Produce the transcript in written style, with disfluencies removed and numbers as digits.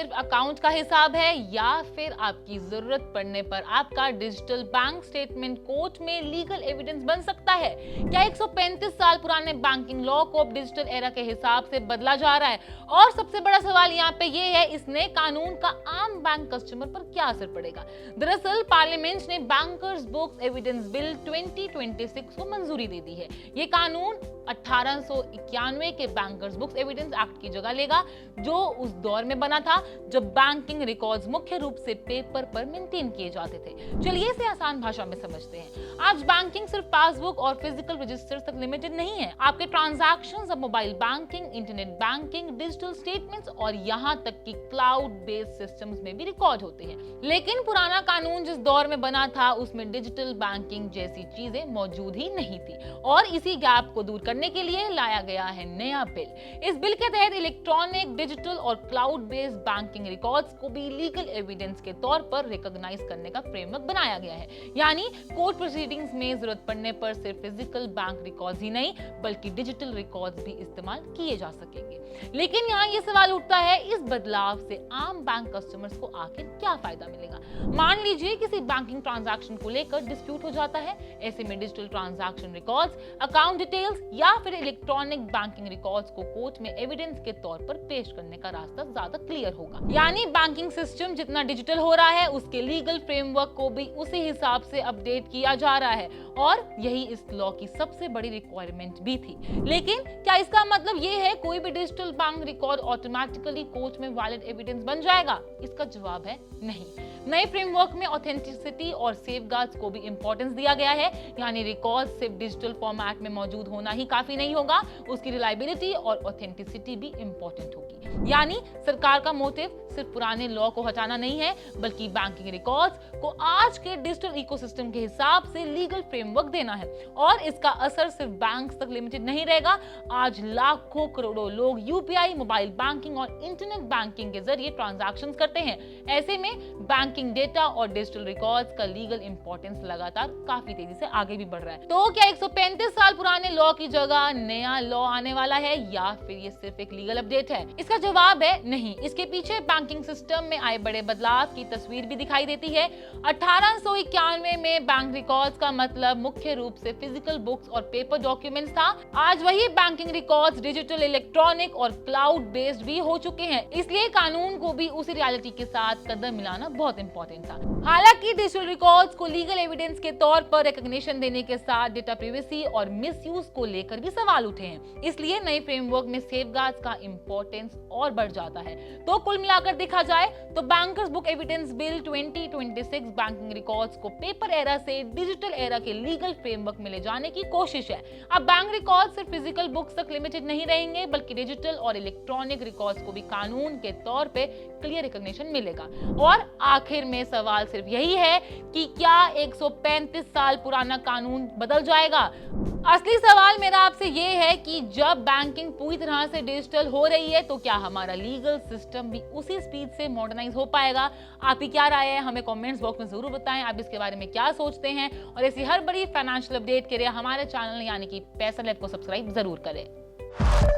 सिर्फ अकाउंट का हिसाब है या फिर आपकी जरूरत पड़ने पर आपका डिजिटल बैंक स्टेटमेंट कोर्ट में लीगल एविडेंस बन सकता है? क्या 135 साल पुराने बैंकिंग लॉ को अब डिजिटल एरा के हिसाब से बदला जा रहा है? और सबसे बड़ा सवाल यहाँ पे ये है, इस नए कानून का आम बैंक कस्टमर पर क्या असर पड़ेगा? दरअसल पार्लियामेंट ने बैंकर्स बुक्स एविडेंस बिल 2026 को मंजूरी दे दी है। ये कानून 1891 के बैंकर्स बुक्स एविडेंस एक्ट की जगह लेगा, जो उस दौर में बना था जब बैंकिंग रिकॉर्ड्स मुख्य रूप से पेपर पर मेंटेन किए जाते थे। चलिए इसे आसान भाषा में समझते हैं। आज बैंकिंग सिर्फ पासबुक और फिजिकल रजिस्टर तक लिमिटेड नहीं है। आपके ट्रांजैक्शंस अब mobile banking, internet banking, digital statements और यहाँ तक कि क्लाउड बेस्ड सिस्टम्स में भी रिकॉर्ड होते हैं। लेकिन पुराना कानून जिस दौर में बना था उसमें डिजिटल बैंकिंग जैसी चीजें मौजूद ही नहीं थी, और इसी गैप को दूर करने के लिए लाया गया है नया बिल। इस बिल के तहत इलेक्ट्रॉनिक, डिजिटल और क्लाउड बेस्ड बैंकिंग रिकॉर्ड्स को भी लीगल एविडेंस के तौर पर रिकॉग्नाइज करने का फ्रेमवर्क बनाया गया है। यानी कोर्ट प्रोसीडिंग्स में जरूरत पड़ने पर सिर्फ फिजिकल बैंक रिकॉर्ड्स ही नहीं बल्कि डिजिटल रिकॉर्ड्स भी इस्तेमाल किए जा सकेंगे। लेकिन यहाँ ये सवाल उठता है, इस बदलाव से आम बैंक कस्टमर्स को आखिर क्या फायदा मिलेगा? मान लीजिए किसी बैंकिंग ट्रांजैक्शन को लेकर डिस्प्यूट हो जाता है। ऐसे में digital transaction records, account details या फिर इलेक्ट्रॉनिक बैंकिंग रिकॉर्ड्स को कोर्ट में एविडेंस के तौर पर पेश करने का रास्ता ज्यादा क्लियर होगा। यानी बैंकिंग सिस्टम जितना डिजिटल हो रहा है उसके लीगल फ्रेमवर्क को भी उसी हिसाब से अपडेट किया जा रहा है, और यही इस लॉ की सबसे बड़ी रिक्वायरमेंट भी थी। लेकिन क्या इसका मतलब ये है कोई भी digital bank record automatically court में वैलिड एविडेंस बन जाएगा? इसका जवाब है नहीं। नए फ्रेमवर्क में ऑथेंटिसिटी और सेफगार्ड्स को भी इंपॉर्टेंस दिया गया है। यानी रिकॉर्ड सिर्फ डिजिटल फॉर्मेट में मौजूद होना ही काफी नहीं होगा, उसकी रिलायबिलिटी और ऑथेंटिसिटी भी इंपॉर्टेंट होगी। यानी सरकार का मोटिव सिर्फ पुराने लॉ को हटाना नहीं है बल्कि बैंकिंग रिकॉर्ड्स को आज के डिजिटल इकोसिस्टम के हिसाब से लीगल फ्रेमवर्क देना है। और इसका असर सिर्फ बैंक तक लिमिटेड नहीं रहेगा। आज लाखों करोड़ों लोग यूपीआई, मोबाइल बैंकिंग और इंटरनेट बैंकिंग के जरिए ट्रांजैक्शंस करते हैं। ऐसे में बैंकिंग डेटा और डिजिटल रिकॉर्ड्स का लीगल इंपॉर्टेंस लगातार काफी तेजी से आगे भी बढ़ रहा है। तो क्या 135 साल पुराने लॉ की जगह नया लॉ आने वाला है या फिर ये सिर्फ एक लीगल अपडेट है? इसका जवाब है नहीं। इसके पीछे बैंकिंग सिस्टम में आए बड़े बदलाव की तस्वीर भी दिखाई देती है। 1891 में बैंक रिकॉर्ड्स का मतलब मुख्य रूप से फिजिकल बुक्स और पेपर डॉक्यूमेंट्स था। आज वही बैंकिंग रिकॉर्ड्स डिजिटल, इलेक्ट्रॉनिक और क्लाउड बेस्ड भी हो चुके हैं। इसलिए कानून को भी उसी रियलिटी के साथ कदम मिलाना बहुत इंपॉर्टेंट था। हालांकि डिजिटल रिकॉर्ड्स को लीगल एविडेंस के तौर पर रिकॉग्निशन देने के साथ डेटा प्राइवेसी और मिसयूज को लेकर भी सवाल उठे हैं। इसलिए नए फ्रेमवर्क में सेफगार्ड्स का इंपॉर्टेंस और बढ़ जाता है। तो कुल मिलाकर देखा जाए तो bankers book evidence bill 2026 banking records को पेपर एरा से डिजिटल एरा के लीगल फ्रेमवर्क में ले जाने की कोशिश है। अब बैंक रिकॉर्ड सिर्फ फिजिकल बुक्स तक लिमिटेड नहीं रहेंगे बल्कि डिजिटल और इलेक्ट्रॉनिक रिकॉर्ड्स को भी कानून के तौर पे क्लियर रिकॉग्निशन मिलेगा। और आखिर में सवाल सिर्फ यही है कि क्या 135 साल पुराना कानून बदल जाएगा? असली सवाल मेरा आपसे ये है कि जब बैंकिंग पूरी तरह से डिजिटल हो रही है तो क्या हमारा लीगल सिस्टम भी उसी स्पीड से मॉडर्नाइज हो पाएगा? आपकी क्या राय है? हमें कमेंट्स बॉक्स में जरूर बताएं। आप इसके बारे में क्या सोचते हैं, और ऐसी हर बड़ी फाइनेंशियल अपडेट के लिए हमारे चैनल यानी कि पैसा लैब को सब्सक्राइब जरूर करें।